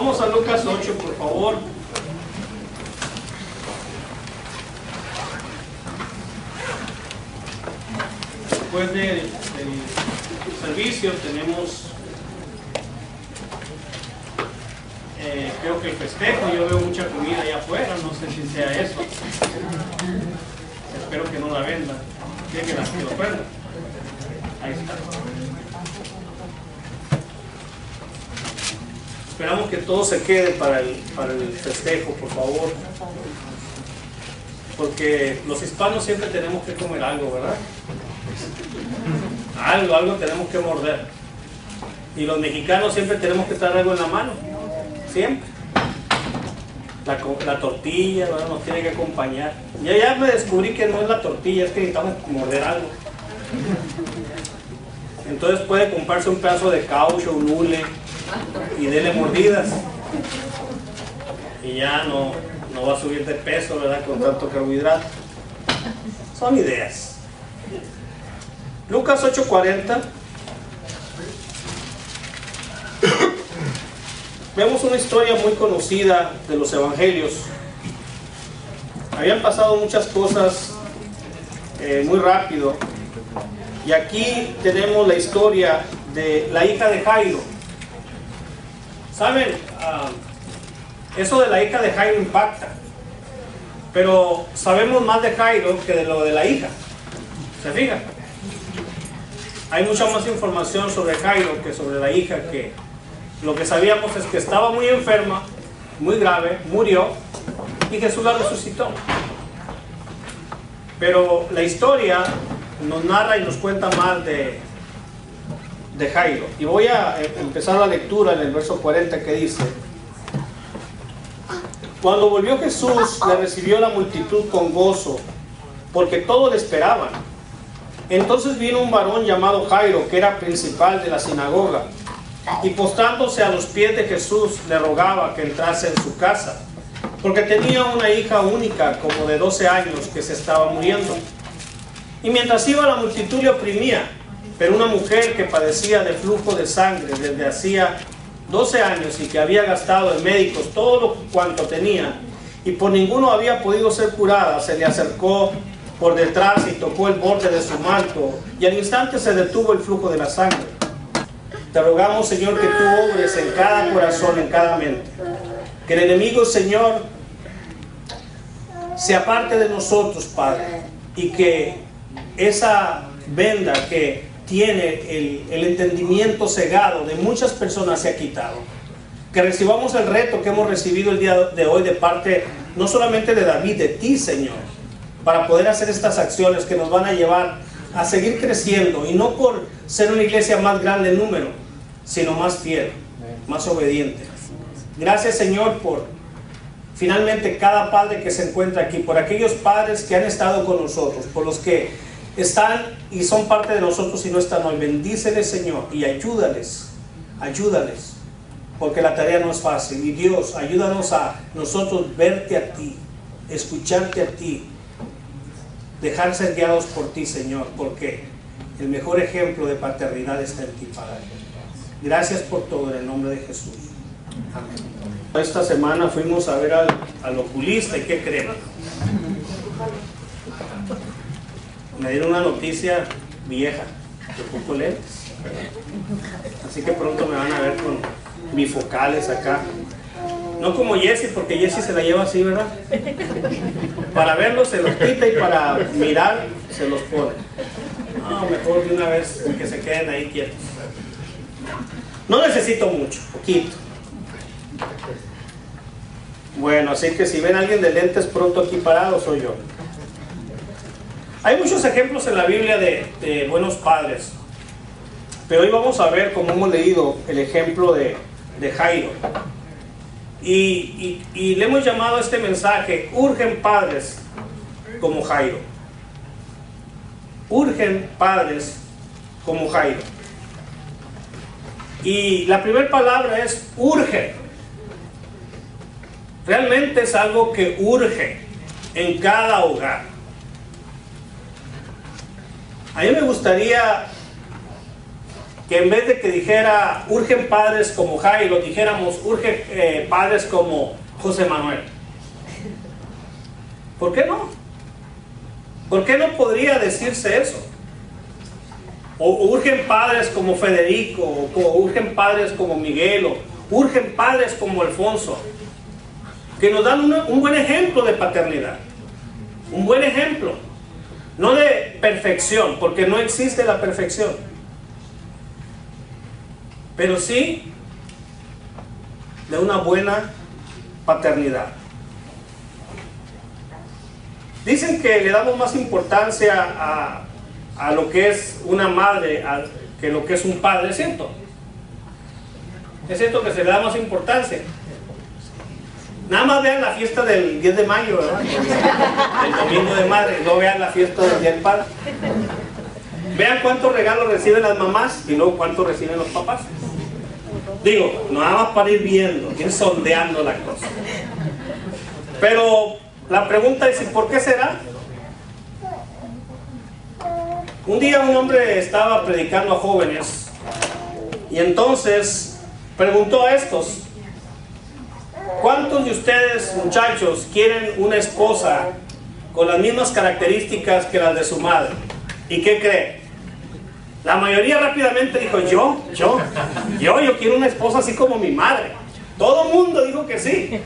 Vamos a Lucas 8, por favor. Después del servicio tenemos, creo que el festejo. Yo veo mucha comida allá afuera, no sé si sea eso. Espero que no la vendan. Quieren que lo prendan. Ahí está. Esperamos que todo se quede para el festejo, por favor. Porque los hispanos siempre tenemos que comer algo, ¿verdad? Algo tenemos que morder. Y los mexicanos siempre tenemos que traer algo en la mano. Siempre. La tortilla, ¿verdad? Nos tiene que acompañar. Ya me descubrí que no es la tortilla, es que necesitamos morder algo. Entonces puede comprarse un pedazo de caucho, un hule, y dele mordidas. Y ya no va a subir de peso, ¿verdad? Con tanto carbohidrato. Son ideas. Lucas 8:40. Vemos una historia muy conocida de los evangelios. Habían pasado muchas cosas muy rápido. Y aquí tenemos la historia de la hija de Jairo. ¿Saben? Eso de la hija de Jairo impacta. Pero sabemos más de Jairo que de lo de la hija. ¿Se fijan? Hay mucha más información sobre Jairo que sobre la hija. Que lo que sabíamos es que estaba muy enferma, muy grave, murió, y Jesús la resucitó. Pero la historia nos narra y nos cuenta más de Jairo. Y voy a empezar la lectura en el verso 40, que dice: Cuando volvió Jesús, le recibió la multitud con gozo, porque todos le esperaban. Entonces vino un varón llamado Jairo, que era principal de la sinagoga, y postrándose a los pies de Jesús, le rogaba que entrase en su casa, porque tenía una hija única, como de 12 años, que se estaba muriendo. Y mientras iba, la multitud le oprimía. Pero una mujer que padecía de flujo de sangre desde hacía 12 años y que había gastado en médicos todo cuanto tenía, y por ninguno había podido ser curada, se le acercó por detrás y tocó el borde de su manto, y al instante se detuvo el flujo de la sangre. Te rogamos, Señor, que tú obres en cada corazón, en cada mente. Que el enemigo, Señor, se aparte de nosotros, Padre, y que esa venda que tiene el entendimiento cegado de muchas personas se ha quitado. Que recibamos el reto que hemos recibido el día de hoy de parte no solamente de David, de ti, Señor, para poder hacer estas acciones que nos van a llevar a seguir creciendo, y no por ser una iglesia más grande en número, sino más fiel, más obediente. Gracias, Señor, por finalmente cada padre que se encuentra aquí, por aquellos padres que han estado con nosotros, por los que están y son parte de nosotros y no están hoy. Bendíceles, Señor, y ayúdales, porque la tarea no es fácil. Y Dios, ayúdanos a nosotros verte a ti, escucharte a ti, dejar ser guiados por ti, Señor, porque el mejor ejemplo de paternidad está en ti, Padre. Gracias por todo, en el nombre de Jesús. Amén. Esta semana fuimos a ver al oculista, y ¿qué creen? Me dieron una noticia vieja, que ocupo lentes. Así que pronto me van a ver con bifocales acá. No como Jesse, porque Jesse se la lleva así, ¿verdad? Para verlos se los quita y para mirar se los pone. No, mejor de una vez que se queden ahí quietos. No necesito mucho, poquito. Bueno, así que si ven a alguien de lentes pronto aquí parado, soy yo. Hay muchos ejemplos en la Biblia de buenos padres, pero hoy vamos a ver, como hemos leído, el ejemplo de Jairo. Y le hemos llamado a este mensaje: urgen padres como Jairo. Urgen padres como Jairo. Y la primera palabra es urge. Realmente es algo que urge en cada hogar. A mí me gustaría que en vez de que dijera urgen padres como Jairo, dijéramos urgen padres como José Manuel? ¿Por qué no? ¿Por qué no podría decirse eso? O urgen padres como Federico, o urgen padres como Miguel, o urgen padres como Alfonso, que nos dan un buen ejemplo de paternidad, un buen ejemplo, no de perfección, porque no existe la perfección, pero sí de una buena paternidad. Dicen que le damos más importancia a lo que es una madre que lo que es un padre. ¿Es cierto? Es cierto que se le da más importancia. Nada más vean la fiesta del 10 de mayo, ¿verdad? El domingo de madre. No vean la fiesta del día del padre. Vean cuántos regalos reciben las mamás y luego cuántos reciben los papás. Digo, nada más para ir viendo, ir sondeando la cosa. Pero la pregunta es, ¿y por qué será? Un día un hombre estaba predicando a jóvenes y entonces preguntó a estos: ¿cuántos de ustedes, muchachos, quieren una esposa con las mismas características que las de su madre? ¿Y qué cree? La mayoría rápidamente dijo: yo quiero una esposa así como mi madre. Todo el mundo dijo que sí.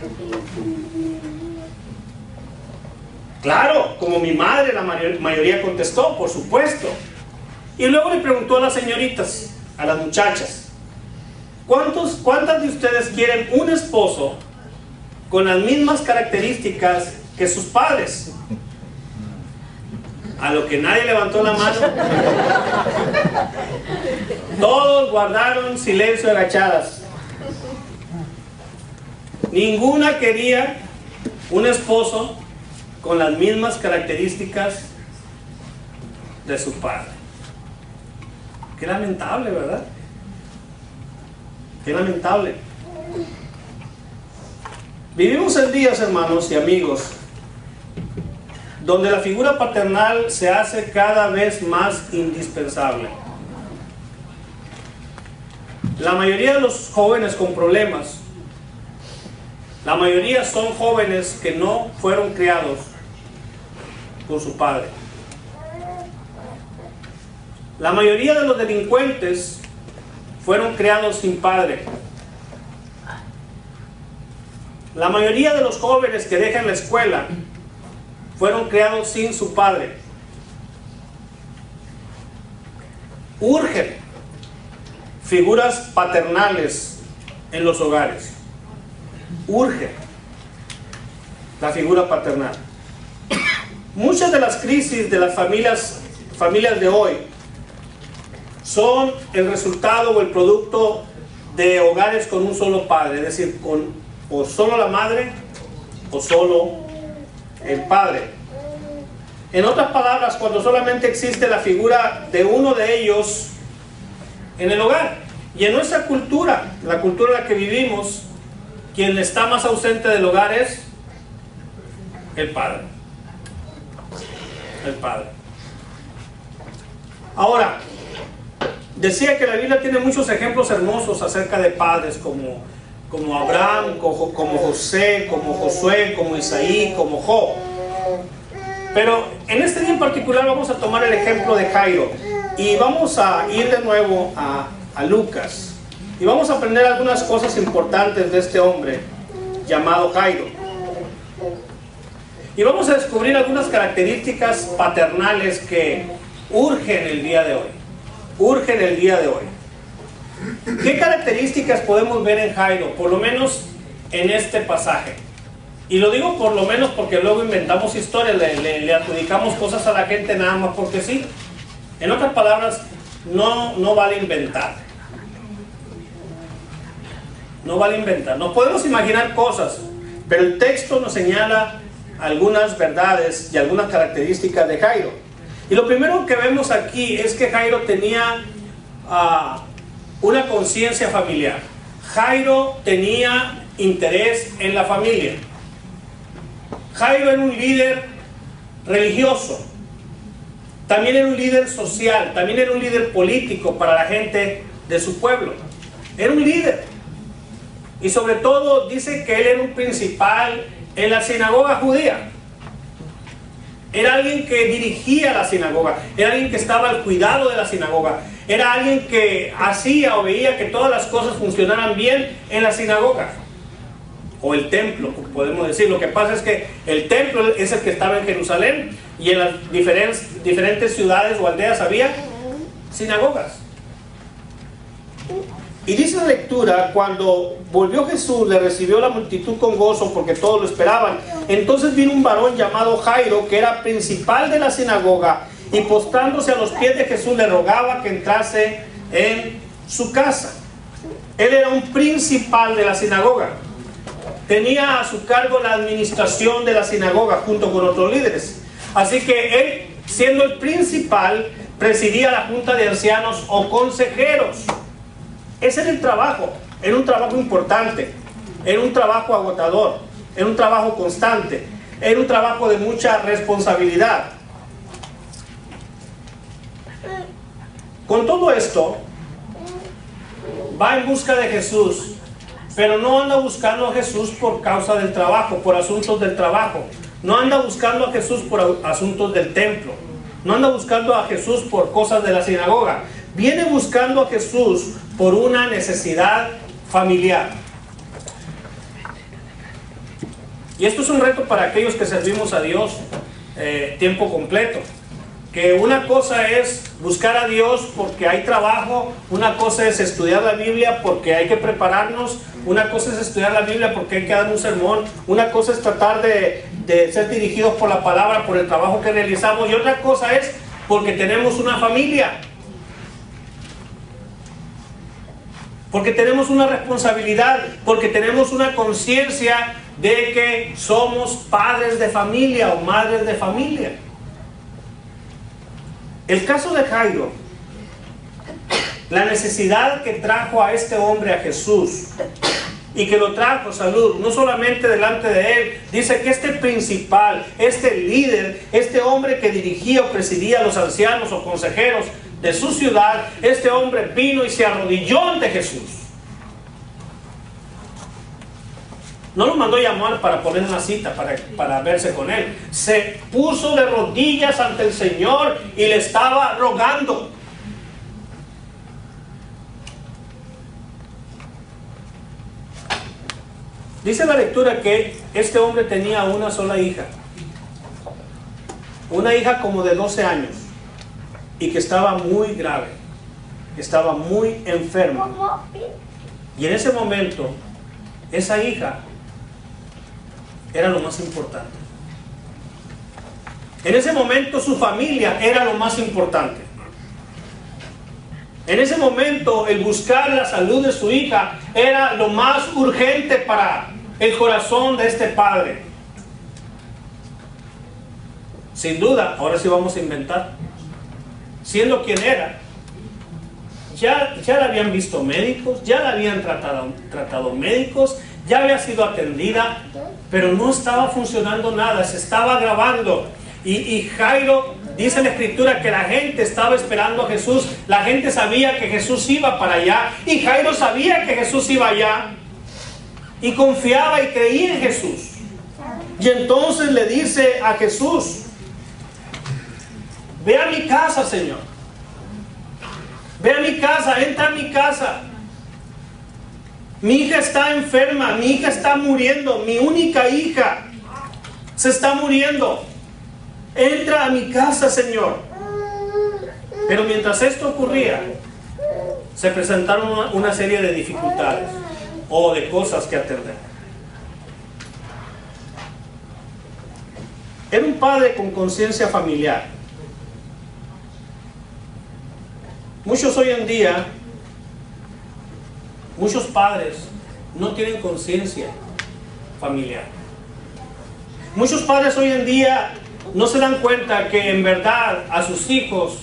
Claro, como mi madre, la mayoría contestó, por supuesto. Y luego le preguntó a las señoritas, a las muchachas: ¿cuántas de ustedes quieren un esposo con las mismas características que sus padres? A lo que nadie levantó la mano. Todos guardaron silencio agachadas. Ninguna quería un esposo con las mismas características de su padre. Qué lamentable, ¿verdad? Qué lamentable. Vivimos en días, hermanos y amigos, donde la figura paternal se hace cada vez más indispensable. La mayoría de los jóvenes con problemas, la mayoría son jóvenes que no fueron criados por su padre. La mayoría de los delincuentes fueron criados sin padre. La mayoría de los jóvenes que dejan la escuela fueron criados sin su padre. Urgen figuras paternales en los hogares. Urge la figura paternal. Muchas de las crisis de las familias de hoy son el resultado o el producto de hogares con un solo padre, es decir, con o solo la madre o solo el padre. En otras palabras, cuando solamente existe la figura de uno de ellos en el hogar. Y en nuestra cultura, la cultura en la que vivimos, quien está más ausente del hogar es el padre. El padre. Ahora, decía que la Biblia tiene muchos ejemplos hermosos acerca de padres como Abraham, como José, como Josué, como Isaí, como Job. Pero en este día en particular vamos a tomar el ejemplo de Jairo y vamos a ir de nuevo a Lucas y vamos a aprender algunas cosas importantes de este hombre llamado Jairo. Y vamos a descubrir algunas características paternales que urgen el día de hoy. Urgen el día de hoy. ¿Qué características podemos ver en Jairo? Por lo menos en este pasaje. Y lo digo por lo menos porque luego inventamos historias, le adjudicamos cosas a la gente nada más porque sí. En otras palabras, no vale inventar. No vale inventar. Nos podemos imaginar cosas, pero el texto nos señala algunas verdades y algunas características de Jairo. Y lo primero que vemos aquí es que Jairo tenía una conciencia familiar. Jairo tenía interés en la familia. Jairo era un líder religioso, también era un líder social, también era un líder político para la gente de su pueblo. Era un líder. Y sobre todo dice que él era un principal en la sinagoga judía. Era alguien que dirigía la sinagoga. Era alguien que estaba al cuidado de la sinagoga. Era alguien que hacía o veía que todas las cosas funcionaran bien en la sinagoga. O el templo, podemos decir. Lo que pasa es que el templo es el que estaba en Jerusalén. Y en las diferentes ciudades o aldeas había sinagogas. Y dice la lectura, cuando volvió Jesús, le recibió la multitud con gozo porque todos lo esperaban. Entonces vino un varón llamado Jairo, que era principal de la sinagoga, y postrándose a los pies de Jesús le rogaba que entrase en su casa. Él era un principal de la sinagoga. Tenía a su cargo la administración de la sinagoga junto con otros líderes. Así que él, siendo el principal, presidía la junta de ancianos o consejeros. Ese era el trabajo. Era un trabajo importante. Era un trabajo agotador. Era un trabajo constante. Era un trabajo de mucha responsabilidad. Con todo esto, va en busca de Jesús, pero no anda buscando a Jesús por causa del trabajo, por asuntos del trabajo. No anda buscando a Jesús por asuntos del templo. No anda buscando a Jesús por cosas de la sinagoga. Viene buscando a Jesús por una necesidad familiar. Y esto es un reto para aquellos que servimos a Dios tiempo completo. Que una cosa es buscar a Dios porque hay trabajo, una cosa es estudiar la Biblia porque hay que prepararnos, una cosa es estudiar la Biblia porque hay que dar un sermón, una cosa es tratar de ser dirigidos por la palabra, por el trabajo que realizamos, y otra cosa es porque tenemos una familia. Porque tenemos una responsabilidad, porque tenemos una conciencia de que somos padres de familia o madres de familia. El caso de Jairo, la necesidad que trajo a este hombre a Jesús y que lo trajo, salud, no solamente delante de él, dice que este principal, este líder, este hombre que dirigía o presidía a los ancianos o consejeros de su ciudad, este hombre vino y se arrodilló ante Jesús. No lo mandó llamar para poner una cita para verse con él. Se puso de rodillas ante el Señor y le estaba rogando. Dice la lectura que este hombre tenía una sola hija. Una hija como de 12 años. Y que estaba muy grave. Estaba muy enferma. Y en ese momento, esa hija era lo más importante. En ese momento su familia era lo más importante. En ese momento el buscar la salud de su hija era lo más urgente para el corazón de este padre. Sin duda, ahora sí vamos a inventar. Siendo quien era, ya la habían visto médicos, ya la habían tratado médicos, ya había sido atendida, pero no estaba funcionando nada, se estaba agravando. Y Jairo, dice la escritura que la gente estaba esperando a Jesús, la gente sabía que Jesús iba para allá, y Jairo sabía que Jesús iba allá, y confiaba y creía en Jesús. Y entonces le dice a Jesús: ve a mi casa, Señor. Ve a mi casa, entra a mi casa. Mi hija está enferma, mi hija está muriendo, mi única hija se está muriendo. Entra a mi casa, Señor. Pero mientras esto ocurría, se presentaron una serie de dificultades o de cosas que atender. Era un padre con conciencia familiar. Muchos hoy en día, muchos padres no tienen conciencia familiar. Muchos padres hoy en día no se dan cuenta que en verdad a sus hijos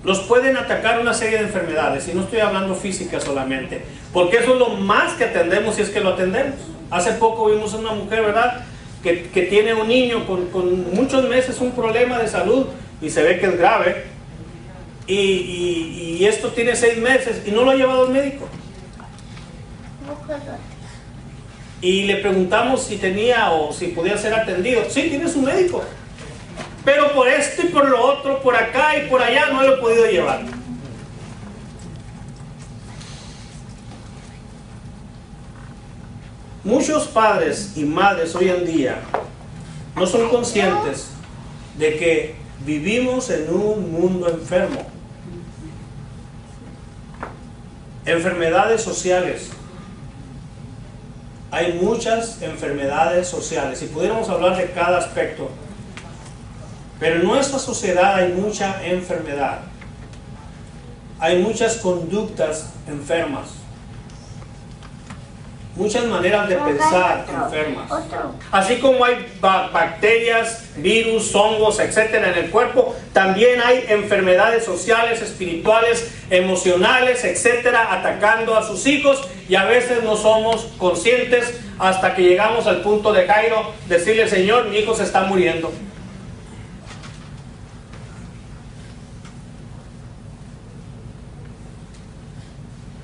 los pueden atacar una serie de enfermedades, y no estoy hablando físicas solamente, porque eso es lo más que atendemos, si es que lo atendemos. Hace poco vimos a una mujer, ¿verdad?, que tiene un niño con muchos meses, un problema de salud, y se ve que es grave, y esto tiene 6 meses y no lo ha llevado al médico. Y le preguntamos si tenía o si podía ser atendido. Sí, tiene su médico, pero por esto y por lo otro, por acá y por allá, no lo he podido llevar. Muchos padres y madres hoy en día no son conscientes de que vivimos en un mundo enfermo. Enfermedades sociales. Hay muchas enfermedades sociales, y pudiéramos hablar de cada aspecto, pero en nuestra sociedad hay mucha enfermedad. Hay muchas conductas enfermas, muchas maneras de pensar enfermas. Así como hay bacterias, virus, hongos, etcétera en el cuerpo, también hay enfermedades sociales, espirituales, emocionales, etcétera, atacando a sus hijos, y a veces no somos conscientes hasta que llegamos al punto de Jairo, decirle: Señor, mi hijo se está muriendo.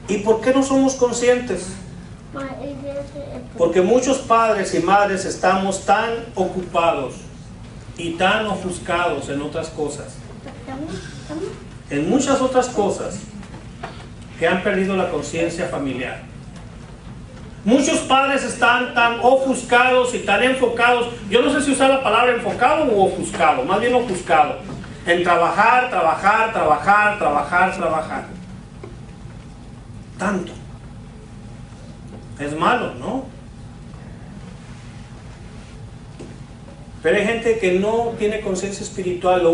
¿Y por qué no somos conscientes? Porque muchos padres y madres estamos tan ocupados y tan ofuscados en otras cosas, en muchas otras cosas, que han perdido la conciencia familiar. Muchos padres están tan ofuscados y tan enfocados, yo no sé si usar la palabra enfocado o ofuscado, más bien ofuscado, en trabajar, trabajar, trabajar, trabajar, trabajar. Tanto. Es malo, ¿no? Pero hay gente que no tiene conciencia espiritual. La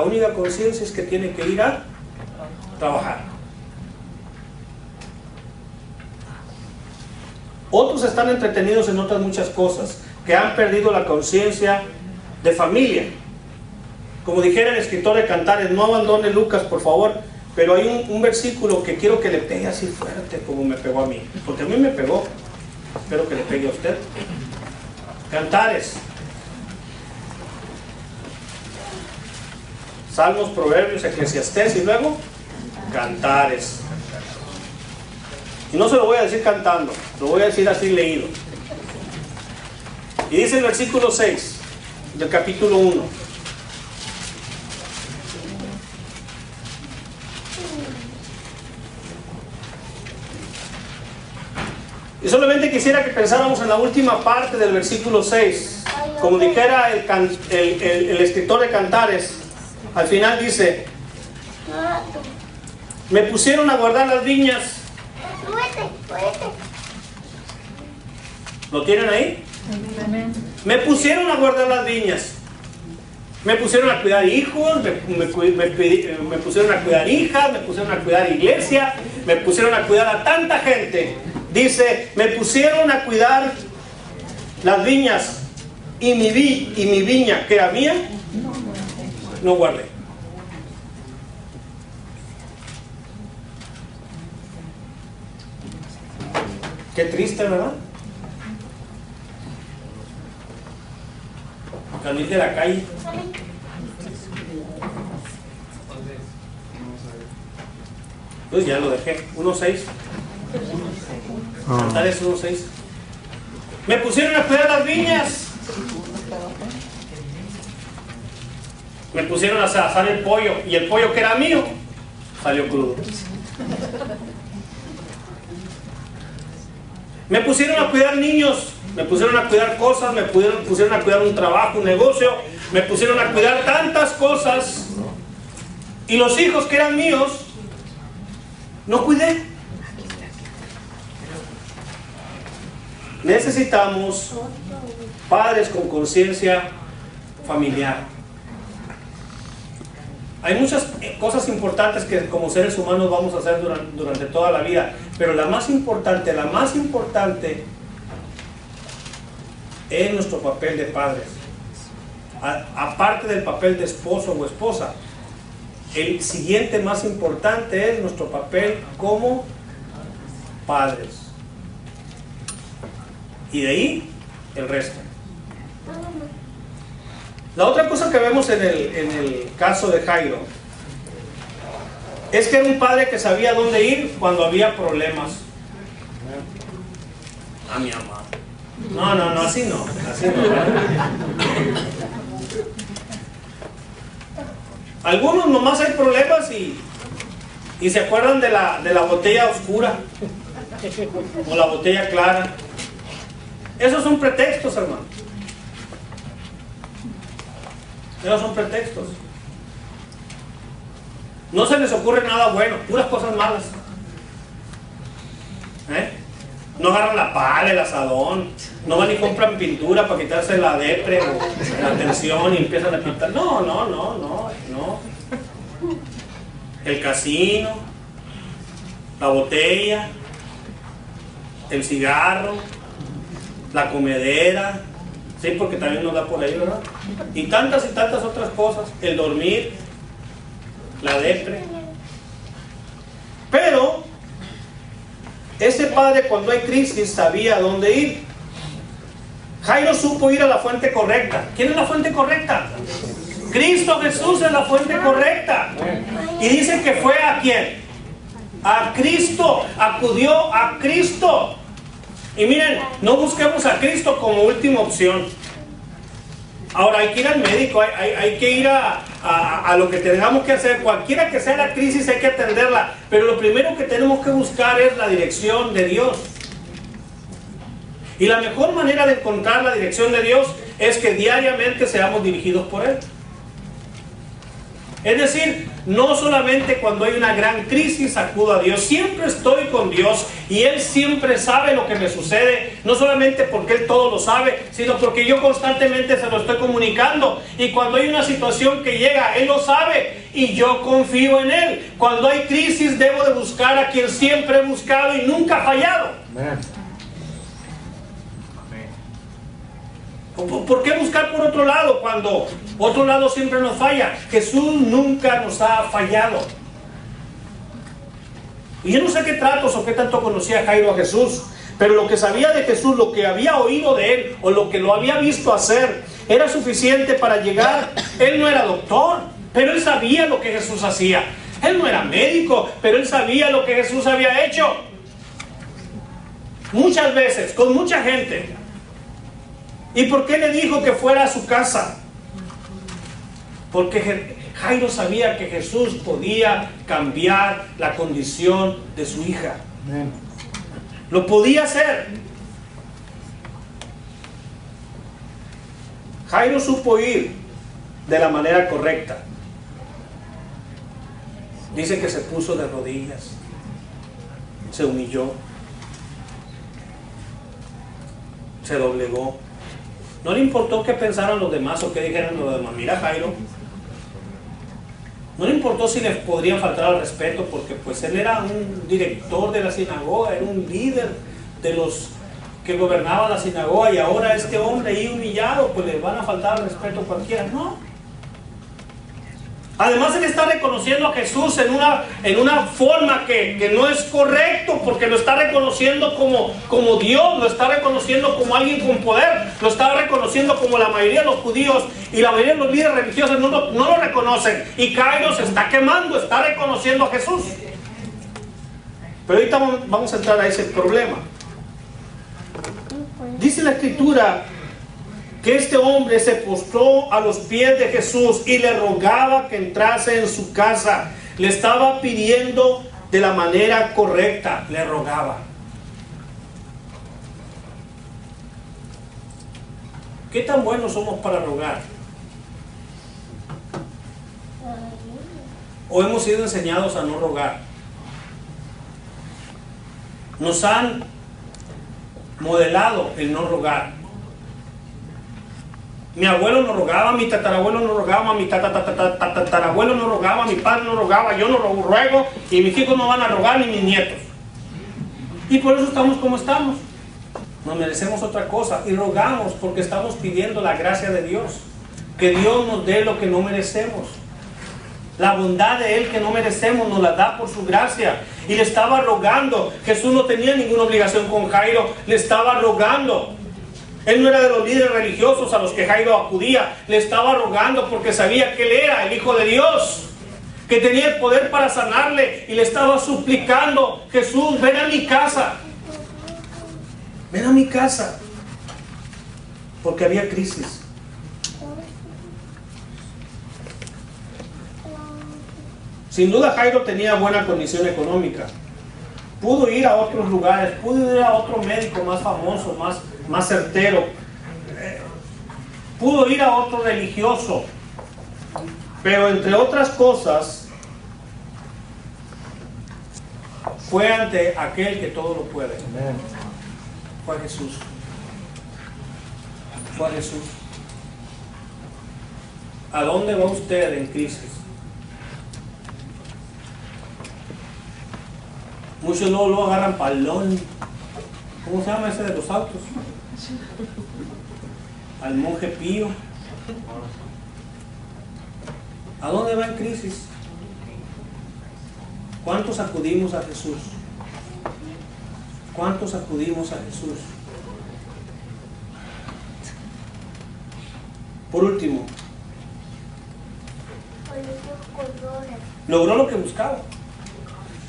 única conciencia es que tiene que ir a trabajar. Otros están entretenidos en otras muchas cosas, que han perdido la conciencia de familia. Como dijera el escritor de Cantares, no abandone Lucas, por favor, pero hay un versículo que quiero que le pegue así fuerte como me pegó a mí, porque a mí me pegó. Espero que le pegue a usted. Cantares, Salmos, Proverbios, Eclesiastés y luego Cantares. Y no se lo voy a decir cantando, lo voy a decir así leído. Y dice el versículo 6 del capítulo 1. Y solamente quisiera que pensáramos en la última parte del versículo 6. Como dijera el escritor de Cantares, al final dice: me pusieron a guardar las viñas. ¿Lo tienen ahí? Me pusieron a guardar las viñas. Me pusieron a cuidar hijos, me pusieron a cuidar hijas, me pusieron a cuidar iglesia, me pusieron a cuidar a tanta gente. Dice: me pusieron a cuidar las viñas y mi viña, que era mía, no guardé. Qué triste, ¿verdad? Salir de la calle. Pues ya lo dejé. 1.6. Cantares 1.6. Me pusieron a cuidar las viñas. Me pusieron a asar el pollo. Y el pollo que era mío salió crudo. Me pusieron a cuidar niños. Me pusieron a cuidar cosas. Me pusieron a cuidar un trabajo, un negocio. Me pusieron a cuidar tantas cosas. Y los hijos que eran míos no cuidé. Necesitamos padres con conciencia familiar. Hay muchas cosas importantes que como seres humanos vamos a hacer durante toda la vida, pero la más importante es nuestro papel de padres. Aparte del papel de esposo o esposa, el siguiente más importante es nuestro papel como padres. Y de ahí el resto. La otra cosa que vemos en el caso de Jairo Es que era un padre que sabía dónde ir cuando había problemas. A mi amado. No, así no. Así no. Algunos nomás hay problemas y se acuerdan de la botella oscura o la botella clara. Esos son pretextos, hermano. Esos son pretextos. No se les ocurre nada bueno, puras cosas malas. No agarran la pala, el asadón, no van y compran pintura para quitarse la depre o la tensión y empiezan a pintar. No. El casino, la botella, el cigarro, la comedera, sí, porque también nos da por ahí, ¿verdad? Y tantas otras cosas, el dormir, la depre. Pero ese padre, cuando hay crisis, sabía dónde ir. Jairo supo ir a la fuente correcta. ¿Quién es la fuente correcta? Cristo Jesús es la fuente correcta. Y dice que fue ¿a quién? A Cristo. Acudió a Cristo. Y miren, no busquemos a Cristo como última opción. Ahora hay que ir al médico, hay que ir a lo que tengamos que hacer. Cualquiera que sea la crisis hay que atenderla. Pero lo primero que tenemos que buscar es la dirección de Dios. Y la mejor manera de encontrar la dirección de Dios es que diariamente seamos dirigidos por Él. Es decir, no solamente cuando hay una gran crisis acudo a Dios, siempre estoy con Dios y Él siempre sabe lo que me sucede, no solamente porque Él todo lo sabe, sino porque yo constantemente se lo estoy comunicando. Y cuando hay una situación que llega, Él lo sabe y yo confío en Él. Cuando hay crisis debo de buscar a quien siempre he buscado y nunca ha fallado. Amén. ¿Por qué buscar por otro lado cuando otro lado siempre nos falla? Jesús nunca nos ha fallado. Y yo no sé qué tratos o qué tanto conocía Jairo a Jesús, pero lo que sabía de Jesús, lo que había oído de Él o lo que lo había visto hacer, era suficiente para llegar. Él no era doctor, pero Él sabía lo que Jesús hacía. Él no era médico, pero Él sabía lo que Jesús había hecho. Muchas veces, con mucha gente. ¿Y por qué le dijo que fuera a su casa? Porque Jairo sabía que Jesús podía cambiar la condición de su hija. Amén. Lo podía hacer. Jairo supo ir de la manera correcta. Dice que se puso de rodillas, se humilló, se doblegó. No le importó qué pensaran los demás o qué dijeran los demás. Mira, Jairo, no le importó si les podrían faltar al respeto, porque pues él era un director de la sinagoga, era un líder de los que gobernaban la sinagoga, y ahora este hombre ahí humillado, pues le van a faltar al respeto a cualquiera. No. Además, él está reconociendo a Jesús en una forma que no es correcto, porque lo está reconociendo como Dios, lo está reconociendo como alguien con poder, lo está reconociendo como la mayoría de los judíos y la mayoría de los líderes religiosos no lo reconocen. Y Jairo se está quemando, está reconociendo a Jesús. Pero ahorita vamos a entrar a ese problema. Dice la Escritura que este hombre se postró a los pies de Jesús y le rogaba que entrase en su casa. Le estaba pidiendo de la manera correcta, le rogaba. ¿Qué tan buenos somos para rogar? ¿O hemos sido enseñados a no rogar? Nos han modelado el no rogar. Mi abuelo no rogaba, mi tatarabuelo no rogaba, mi tatarabuelo no rogaba, mi padre no rogaba, yo no ruego y mis hijos no van a rogar ni mis nietos. Y por eso estamos como estamos. Nos merecemos otra cosa y rogamos porque estamos pidiendo la gracia de Dios. Que Dios nos dé lo que no merecemos. La bondad de Él que no merecemos nos la da por su gracia. Y le estaba rogando. Jesús no tenía ninguna obligación con Jairo, le estaba rogando. Él no era de los líderes religiosos a los que Jairo acudía, le estaba rogando porque sabía que él era el Hijo de Dios. que tenía el poder para sanarle, y le estaba suplicando: Jesús, ven a mi casa, ven a mi casa, porque había crisis. Sin duda Jairo tenía buena condición económica, pudo ir a otros lugares, pudo ir a otro médico más famoso, más certero, pudo ir a otro religioso, pero entre otras cosas fue ante aquel que todo lo puede. Fue a Jesús. Fue a Jesús. ¿A dónde va usted en crisis? Muchos luego lo agarran palón. ¿Cómo se llama ese de los autos? Al monje Pío. ¿A dónde va en crisis? ¿Cuántos acudimos a Jesús? ¿Cuántos acudimos a Jesús? Por último, logró lo que buscaba.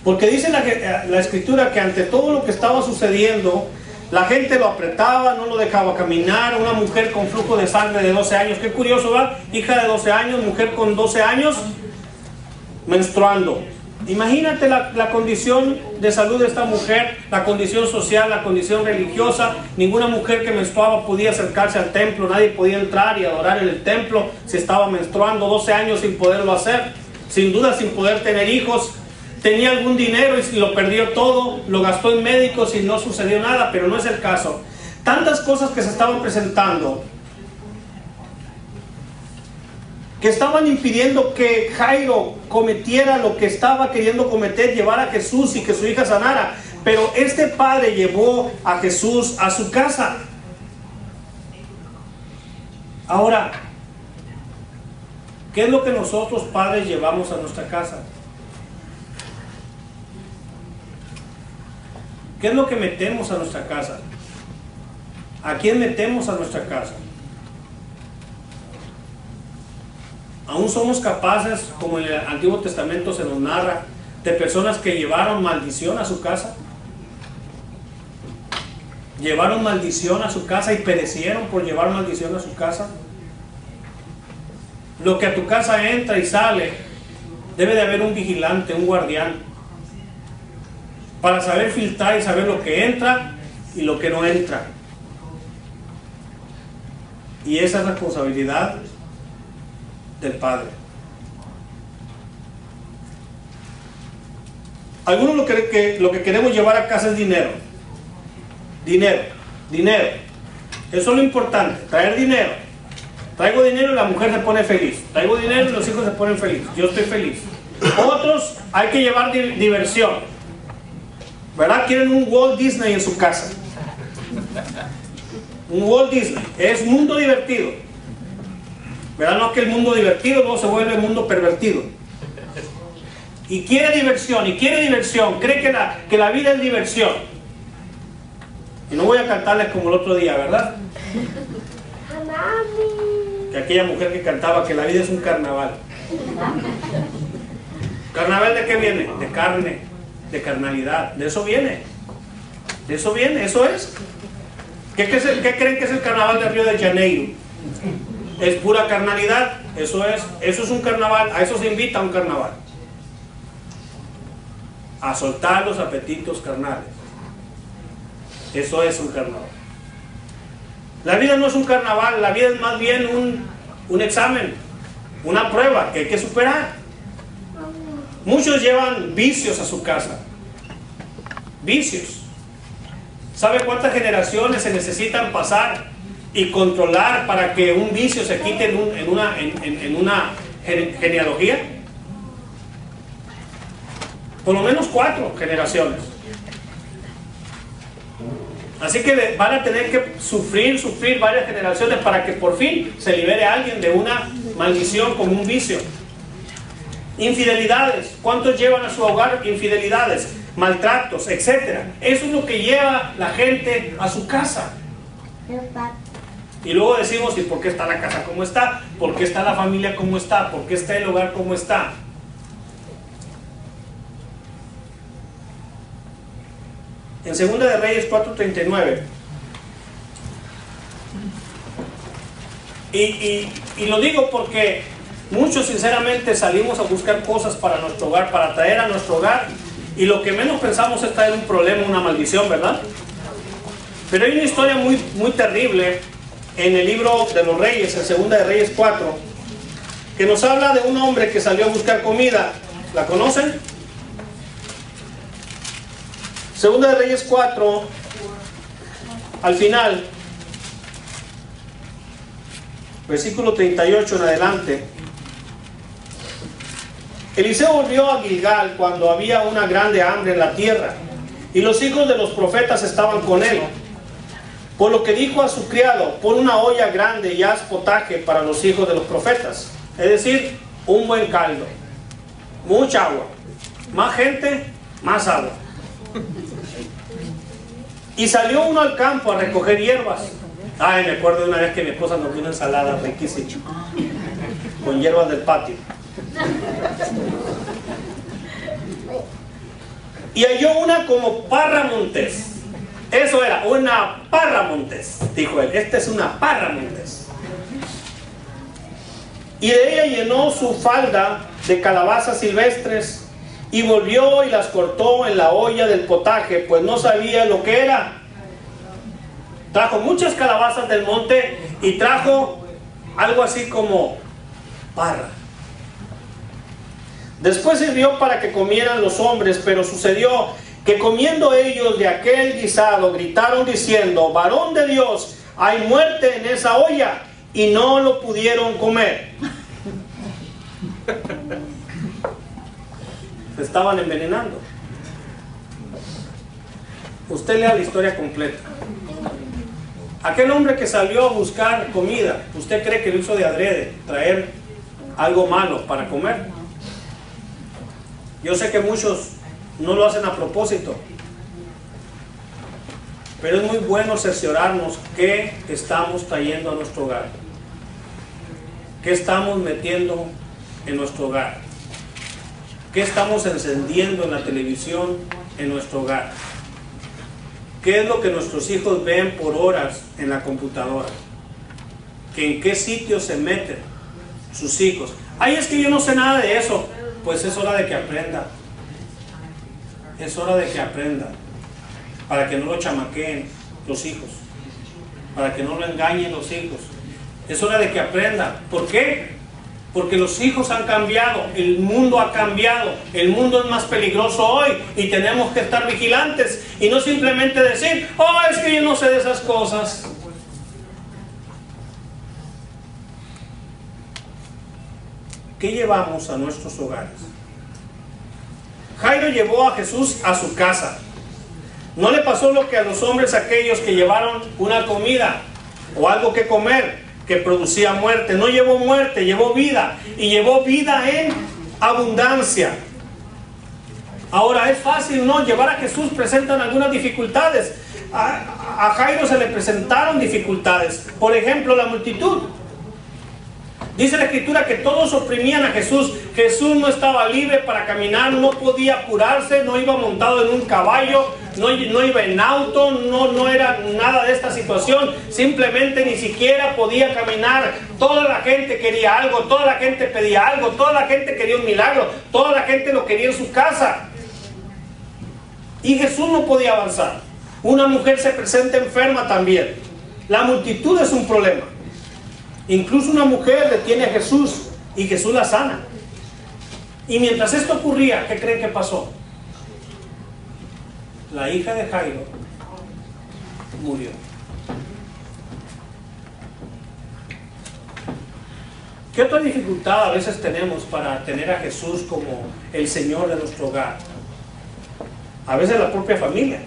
Porque dice la Escritura que ante todo lo que estaba sucediendo, la gente lo apretaba, no lo dejaba caminar. Una mujer con flujo de sangre de 12 años, qué curioso, ¿verdad? Hija de 12 años, mujer con 12 años, menstruando. Imagínate la condición de salud de esta mujer, la condición social, la condición religiosa. Ninguna mujer que menstruaba podía acercarse al templo, nadie podía entrar y adorar en el templo si estaba menstruando. 12 años sin poderlo hacer, sin duda sin poder tener hijos. Tenía algún dinero y lo perdió todo, lo gastó en médicos y no sucedió nada, pero no es el caso. Tantas cosas que se estaban presentando, que estaban impidiendo que Jairo cometiera lo que estaba queriendo cometer, llevar a Jesús y que su hija sanara. Pero este padre llevó a Jesús a su casa. Ahora, ¿qué es lo que nosotros padres llevamos a nuestra casa? ¿Qué es lo que metemos a nuestra casa? ¿A quién metemos a nuestra casa? Aún somos capaces, como en el Antiguo Testamento se nos narra, de personas que llevaron maldición a su casa. Llevaron maldición a su casa y perecieron por llevar maldición a su casa. Lo que a tu casa entra y sale, debe de haber un vigilante, un guardián, para saber filtrar y saber lo que entra y lo que no entra. Y esa es responsabilidad del padre. Algunos lo que queremos llevar a casa es dinero. Dinero. Eso es lo importante, traer dinero. Traigo dinero y la mujer se pone feliz. Traigo dinero y los hijos se ponen felices. Yo estoy feliz. Otros hay que llevar diversión, ¿verdad? Quieren un Walt Disney en su casa. Un Walt Disney. Es mundo divertido, ¿verdad? No que el mundo divertido luego se vuelve mundo pervertido. Y quiere diversión, cree que la vida es diversión. Y no voy a cantarles como el otro día, ¿verdad? Que aquella mujer que cantaba que la vida es un carnaval. ¿Carnaval de qué viene? De carne, de carnalidad. De eso viene. Eso es. ¿Qué creen que es el carnaval de Río de Janeiro? Es pura carnalidad. Eso es un carnaval. A eso se invita a un carnaval. A soltar los apetitos carnales. Eso es un carnaval. La vida no es un carnaval, la vida es más bien un examen, una prueba que hay que superar. Muchos llevan vicios a su casa. Vicios. ¿Sabe cuántas generaciones se necesitan pasar y controlar para que un vicio se quite en una genealogía? Por lo menos 4 generaciones. Así que van a tener que sufrir varias generaciones para que por fin se libere a alguien de una maldición como un vicio. Infidelidades. ¿Cuántos llevan a su hogar infidelidades, maltratos, etcétera? Eso es lo que lleva la gente a su casa. Y luego decimos, ¿y por qué está la casa como está? ¿Por qué está la familia como está? ¿Por qué está el hogar como está? En Segunda de Reyes 4:39. Y lo digo porque muchos sinceramente salimos a buscar cosas para nuestro hogar, para traer a nuestro hogar, y lo que menos pensamos es traer un problema, una maldición, ¿verdad? Pero hay una historia muy terrible en el libro de los Reyes, en Segunda de Reyes 4, que nos habla de un hombre que salió a buscar comida. ¿La conocen? Segunda de Reyes 4, al final, versículo 38 en adelante. Eliseo volvió a Gilgal cuando había una grande hambre en la tierra, y los hijos de los profetas estaban con él. Por lo que dijo a su criado: pon una olla grande y haz potaje para los hijos de los profetas. Es decir, un buen caldo, mucha agua, más gente, más agua. Y salió uno al campo a recoger hierbas. Ay, me acuerdo de una vez que mi esposa nos dio una ensalada riquísima con hierbas del patio. Y halló una como parra montés. Eso era, una parra montés, dijo él. Esta es una parra montés. Y de ella llenó su falda de calabazas silvestres, y volvió y las cortó en la olla del potaje, pues no sabía lo que era. Trajo muchas calabazas del monte y trajo algo así como parra. Después sirvió para que comieran los hombres, pero sucedió que comiendo ellos de aquel guisado, gritaron diciendo: varón de Dios, hay muerte en esa olla, y no lo pudieron comer. Se estaban envenenando. Usted lea la historia completa. Aquel hombre que salió a buscar comida, ¿usted cree que lo hizo de adrede, traer algo malo para comer? Yo sé que muchos no lo hacen a propósito, pero es muy bueno cerciorarnos qué estamos trayendo a nuestro hogar, qué estamos metiendo en nuestro hogar, qué estamos encendiendo en la televisión en nuestro hogar, qué es lo que nuestros hijos ven por horas en la computadora, que en qué sitios se meten sus hijos. Ay, es que yo no sé nada de eso. Pues es hora de que aprenda. Es hora de que aprenda, para que no lo chamaqueen los hijos, para que no lo engañen los hijos. Es hora de que aprenda. ¿Por qué? Porque los hijos han cambiado, el mundo ha cambiado, el mundo es más peligroso hoy y tenemos que estar vigilantes y no simplemente decir: oh, es que yo no sé de esas cosas. ¿Qué llevamos a nuestros hogares? Jairo llevó a Jesús a su casa. No le pasó lo que a los hombres aquellos que llevaron una comida o algo que comer que producía muerte. No llevó muerte, llevó vida, y llevó vida en abundancia. Ahora es fácil, ¿no? Llevar a Jesús presentan algunas dificultades. A Jairo se le presentaron dificultades. Por ejemplo, la multitud. Dice la Escritura que todos oprimían a Jesús. Jesús no estaba libre para caminar, no podía apurarse, no iba montado en un caballo, no iba en auto, no era nada de esta situación. Simplemente ni siquiera podía caminar. Toda la gente quería algo, toda la gente pedía algo, toda la gente quería un milagro, toda la gente lo quería en su casa. Y Jesús no podía avanzar. Una mujer se presenta enferma también. La multitud es un problema. Incluso una mujer detiene a Jesús y Jesús la sana. Y mientras esto ocurría, ¿qué creen que pasó? La hija de Jairo murió. ¿Qué otra dificultad a veces tenemos para tener a Jesús como el Señor de nuestro hogar? A veces la propia familia.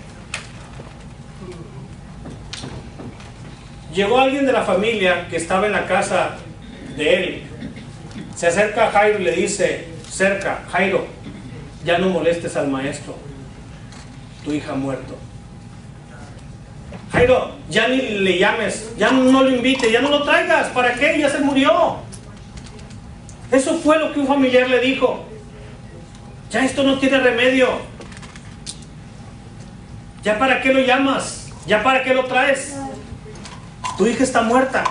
Llegó alguien de la familia que estaba en la casa de él. Se acerca a Jairo y le dice: Jairo, ya no molestes al maestro, tu hija ha muerto. Jairo, ya ni le llames, ya no lo invites, ya no lo traigas, ¿para qué? Ya se murió. Eso fue lo que un familiar le dijo. Ya esto no tiene remedio. ¿Ya para qué lo llamas? ¿Ya para qué lo traes? Tu hija está muerta.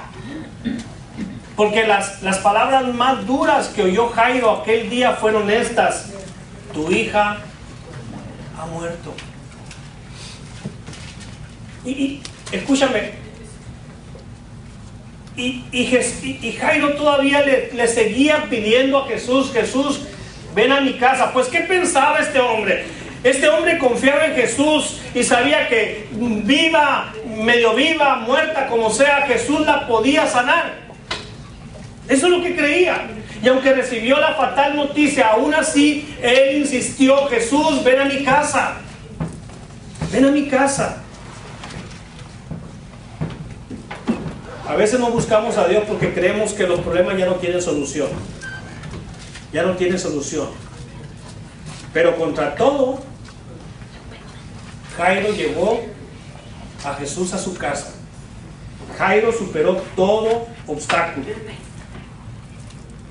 Porque las palabras más duras que oyó Jairo aquel día fueron estas: tu hija ha muerto. Y escúchame, y Jairo todavía le seguía pidiendo a Jesús: Jesús, ven a mi casa. Pues ¿qué pensaba este hombre? Este hombre confiaba en Jesús y sabía que viva, medio viva, muerta, como sea, Jesús la podía sanar. Eso es lo que creía. Y aunque recibió la fatal noticia, aún así él insistió: Jesús, ven a mi casa. Ven a mi casa. A veces no buscamos a Dios porque creemos que los problemas ya no tienen solución. Ya no tienen solución. Pero contra todo, Jairo llevó a Jesús a su casa. Jairo superó todo obstáculo.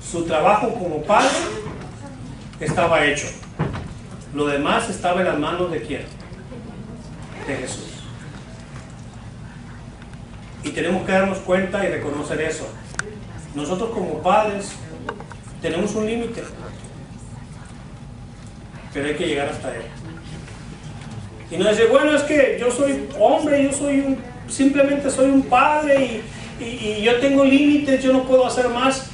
Su trabajo como padre estaba hecho. Lo demás estaba en las manos de ¿quién? De Jesús. Y tenemos que darnos cuenta y reconocer eso. Nosotros como padres tenemos un límite, pero hay que llegar hasta él. Y no decir: bueno, es que yo soy hombre, yo soy simplemente soy un padre y yo tengo límites, yo no puedo hacer más.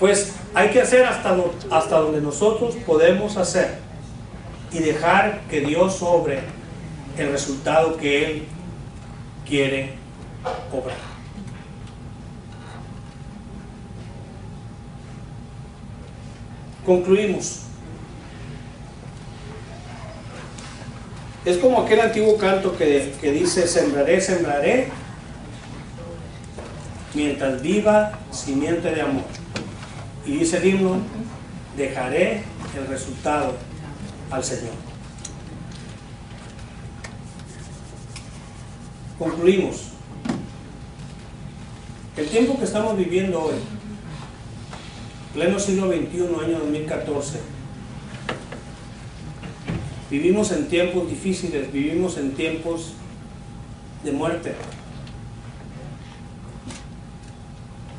Pues hay que hacer hasta donde nosotros podemos hacer y dejar que Dios obre el resultado que Él quiere obrar. Concluimos. Es como aquel antiguo canto que dice: sembraré, sembraré, mientras viva simiente de amor. Y dice el himno: dejaré el resultado al Señor. Concluimos. El tiempo que estamos viviendo hoy, pleno siglo XXI, año 2014, vivimos en tiempos difíciles, vivimos en tiempos de muerte.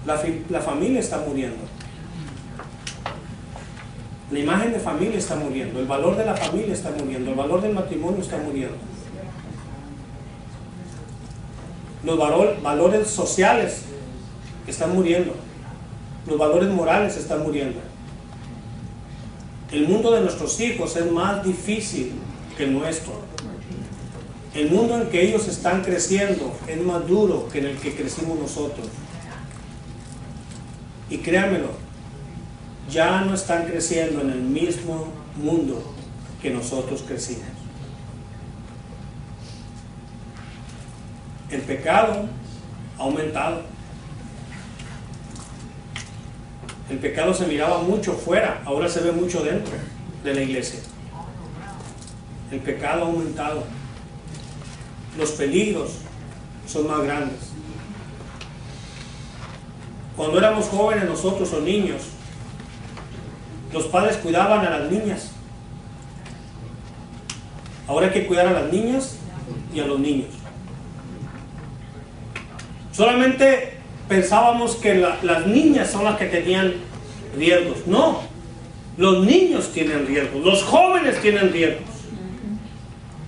La familia está muriendo. La imagen de familia está muriendo. El valor de la familia está muriendo. El valor del matrimonio está muriendo. Los valores sociales están muriendo. Los valores morales están muriendo. El mundo de nuestros hijos es más difícil que el nuestro. El mundo en que ellos están creciendo es más duro que en el que crecimos nosotros. Y créanmelo, ya no están creciendo en el mismo mundo que nosotros crecimos. El pecado ha aumentado. El pecado se miraba mucho fuera, ahora se ve mucho dentro de la iglesia. El pecado ha aumentado. Los peligros son más grandes. Cuando éramos jóvenes nosotros o niños, los padres cuidaban a las niñas. Ahora hay que cuidar a las niñas y a los niños. Solamente pensábamos que las niñas son las que tenían riesgos. No, los niños tienen riesgos, los jóvenes tienen riesgos.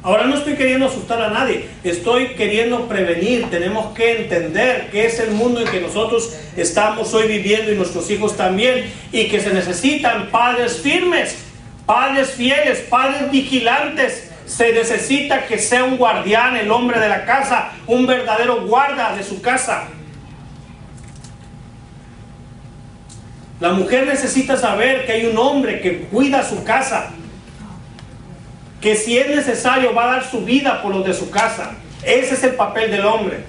Ahora no estoy queriendo asustar a nadie, estoy queriendo prevenir. Tenemos que entender que es el mundo en que nosotros estamos hoy viviendo y nuestros hijos también, y que se necesitan padres firmes, padres fieles, padres vigilantes. Se necesita que sea un guardián el hombre de la casa, un verdadero guarda de su casa. La mujer necesita saber que hay un hombre que cuida su casa, que si es necesario va a dar su vida por los de su casa. Ese es el papel del hombre.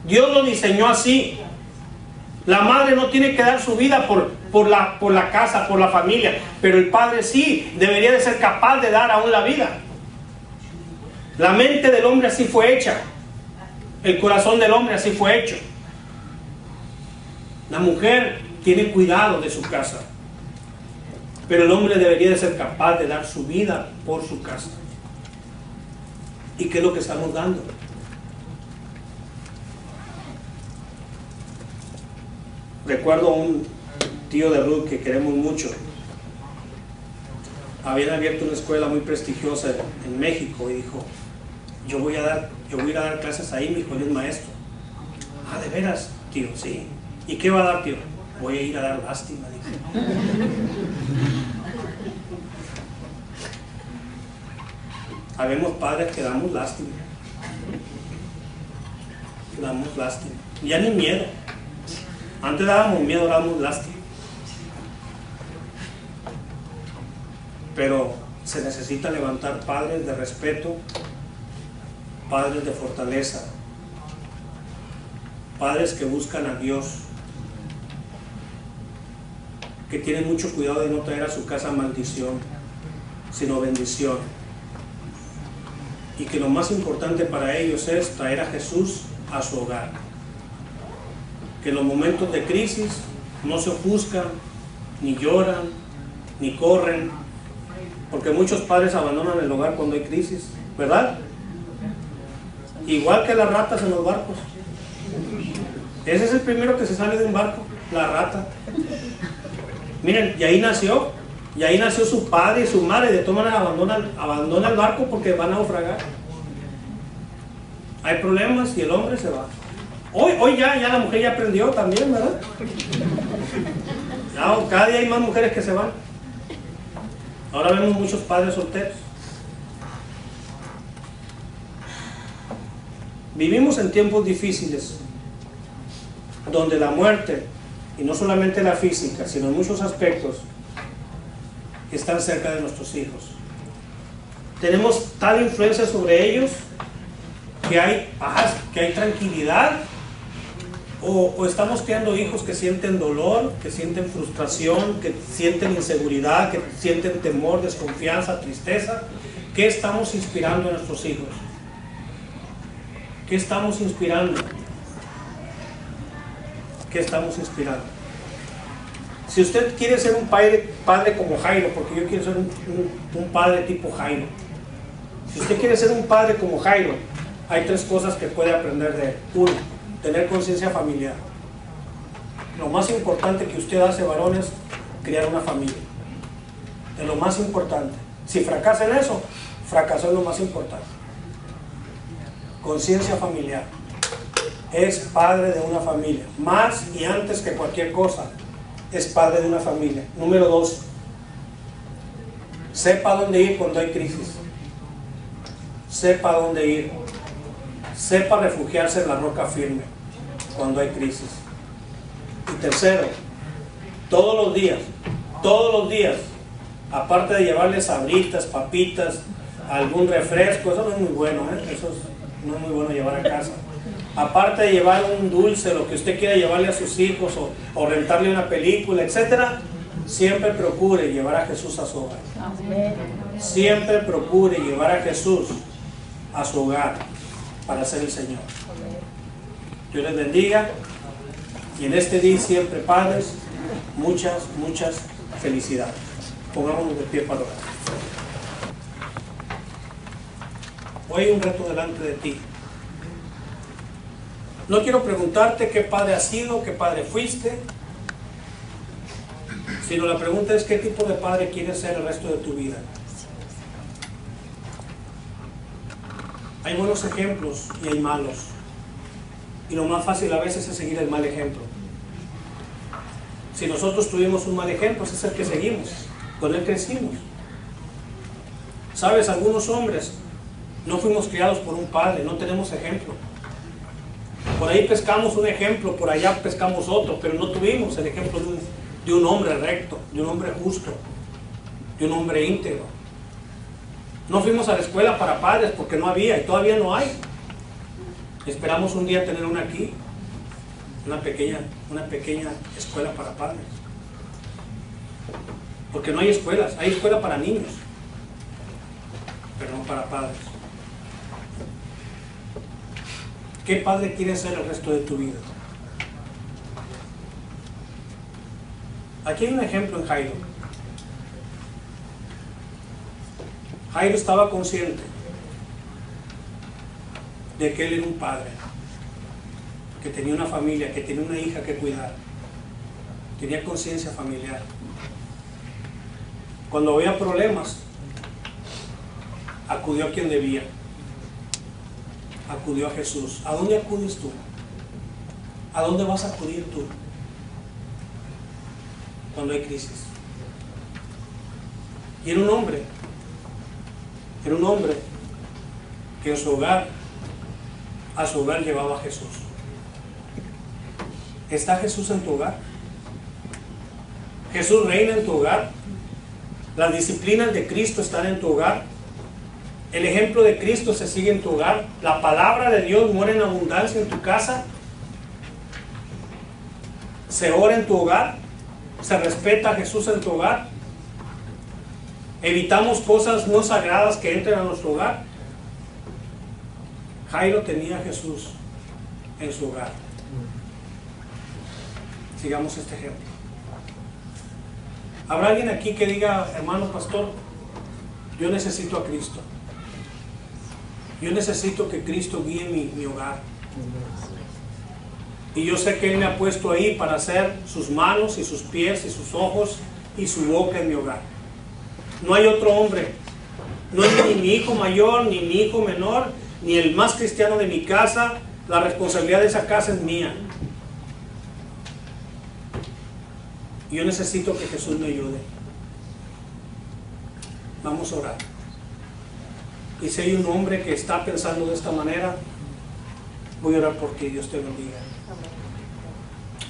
Dios lo diseñó así. La madre no tiene que dar su vida por la casa, por la familia, pero el padre sí, debería de ser capaz de dar aún la vida. La mente del hombre así fue hecha, el corazón del hombre así fue hecho. La mujer tiene cuidado de su casa, pero el hombre debería de ser capaz de dar su vida por su casa. ¿Y qué es lo que estamos dando? Recuerdo a un tío de Ruth que queremos mucho. Habían abierto una escuela muy prestigiosa en México y dijo, yo voy a ir a dar clases ahí, mi hijo, él es maestro. Ah, ¿de veras, tío? Sí. ¿Y qué va a dar, tío? Voy a ir a dar lástima, dice. Habemos padres que damos lástima. Damos lástima. Ya ni miedo. Antes dábamos miedo, dábamos lástima. Pero se necesita levantar padres de respeto, padres de fortaleza, padres que buscan a Dios, que tienen mucho cuidado de no traer a su casa maldición, sino bendición. Y que lo más importante para ellos es traer a Jesús a su hogar. Que en los momentos de crisis no se ofuscan, ni lloran, ni corren, porque muchos padres abandonan el hogar cuando hay crisis, ¿verdad? Igual que las ratas en los barcos. Ese es el primero que se sale de un barco, la rata. Miren, y ahí nació su padre y su madre, y de todas maneras abandona el barco porque van a naufragar. Hay problemas y el hombre se va. Hoy ya la mujer ya aprendió también, ¿verdad? Ya, cada día hay más mujeres que se van. Ahora vemos muchos padres solteros. Vivimos en tiempos difíciles, donde la muerte, y no solamente la física, sino en muchos aspectos, están cerca de nuestros hijos. Tenemos tal influencia sobre ellos que hay paz, que hay tranquilidad, o estamos creando hijos que sienten dolor, que sienten frustración, que sienten inseguridad, que sienten temor, desconfianza, tristeza. ¿Qué estamos inspirando a nuestros hijos? ¿Qué estamos inspirando? ¿Qué estamos inspirando? Si usted quiere ser un padre como Jairo, porque yo quiero ser un padre tipo Jairo. Si usted quiere ser un padre como Jairo, hay tres cosas que puede aprender de él. Uno, tener conciencia familiar. Lo más importante que usted hace, varón, es crear una familia. Es lo más importante. Si fracasa en eso, fracasó en lo más importante. Conciencia familiar. Es padre de una familia. Más y antes que cualquier cosa, es padre de una familia. Número dos, sepa dónde ir cuando hay crisis. Sepa dónde ir. Sepa refugiarse en la roca firme cuando hay crisis. Y tercero, todos los días, aparte de llevarles sabritas, papitas, algún refresco, eso no es muy bueno, eso no es muy bueno llevar a casa. Aparte de llevar un dulce, lo que usted quiera llevarle a sus hijos, o rentarle una película, etcétera, siempre procure llevar a Jesús a su hogar. Siempre procure llevar a Jesús a su hogar para ser el Señor. Dios les bendiga, y en este día siempre, padres, muchas felicidades. Pongámonos de pie para orar. Hoy hay un reto delante de ti. No quiero preguntarte qué padre has sido, qué padre fuiste, sino la pregunta es qué tipo de padre quieres ser el resto de tu vida. Hay buenos ejemplos y hay malos, y lo más fácil a veces es seguir el mal ejemplo. Si nosotros tuvimos un mal ejemplo, ese es el que seguimos, con él crecimos. Sabes, algunos hombres no fuimos criados por un padre, no tenemos ejemplo. Por ahí pescamos un ejemplo, por allá pescamos otro, pero no tuvimos el ejemplo de un hombre recto, de un hombre justo, de un hombre íntegro. No fuimos a la escuela para padres porque no había, y todavía no hay. Esperamos un día tener una aquí, una pequeña escuela para padres. Porque no hay escuelas, hay escuela para niños, pero no para padres. ¿Qué padre quieres ser el resto de tu vida? Aquí hay un ejemplo en Jairo. Jairo estaba consciente de que él era un padre, que tenía una familia, que tenía una hija que cuidar, tenía conciencia familiar. Cuando había problemas, acudió a quien debía, acudió a Jesús. ¿A dónde acudes tú? ¿A dónde vas a acudir tú cuando hay crisis? Y era un hombre que en su hogar, a su hogar llevaba a Jesús. ¿Está Jesús en tu hogar? ¿Jesús reina en tu hogar? ¿Las disciplinas de Cristo están en tu hogar? ¿El ejemplo de Cristo se sigue en tu hogar? ¿La palabra de Dios muere en abundancia en tu casa? ¿Se ora en tu hogar? ¿Se respeta a Jesús en tu hogar? ¿Evitamos cosas no sagradas que entren a nuestro hogar? Jairo tenía a Jesús en su hogar. Sigamos este ejemplo. ¿Habrá alguien aquí que diga, hermano pastor, yo necesito a Cristo? Yo necesito que Cristo guíe mi hogar. Y yo sé que Él me ha puesto ahí para hacer sus manos y sus pies y sus ojos y su boca en mi hogar. No hay otro hombre, no hay ni mi hijo mayor, ni mi hijo menor, ni el más cristiano de mi casa. La responsabilidad de esa casa es mía. Y yo necesito que Jesús me ayude. Vamos a orar. Y si hay un hombre que está pensando de esta manera, voy a orar por ti. Dios te bendiga.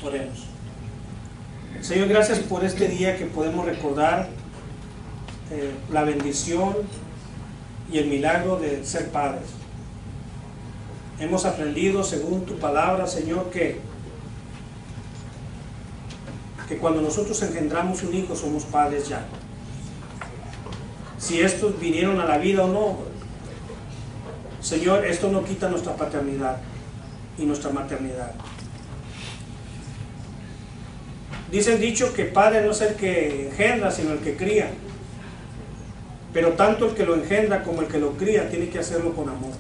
Oremos. Señor, gracias por este día que podemos recordar la bendición y el milagro de ser padres. Hemos aprendido, según tu palabra, Señor, que cuando nosotros engendramos un hijo somos padres ya. Si estos vinieron a la vida o no, Señor, esto no quita nuestra paternidad y nuestra maternidad. Dice el dicho que padre no es el que engendra, sino el que cría. Pero tanto el que lo engendra como el que lo cría tiene que hacerlo con amor.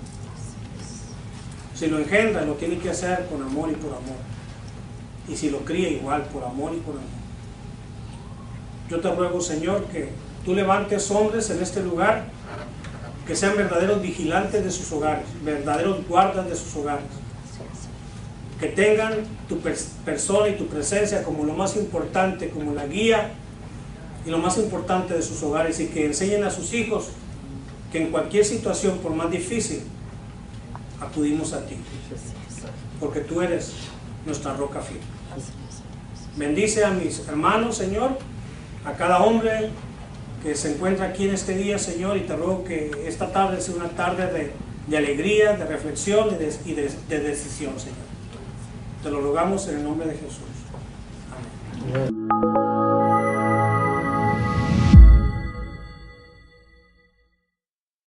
Si lo engendra, lo tiene que hacer con amor y por amor. Y si lo cría, igual, por amor y por amor. Yo te ruego, Señor, que tú levantes hombres en este lugar que sean verdaderos vigilantes de sus hogares, verdaderos guardas de sus hogares, que tengan tu persona y tu presencia como lo más importante, como la guía y lo más importante de sus hogares, y que enseñen a sus hijos que en cualquier situación, por más difícil, acudimos a ti, porque tú eres nuestra roca firme. Bendice a mis hermanos, Señor, a cada hombre que se encuentra aquí en este día, Señor, y te ruego que esta tarde sea una tarde de alegría, de reflexión y de decisión, Señor. Te lo rogamos en el nombre de Jesús. Amén.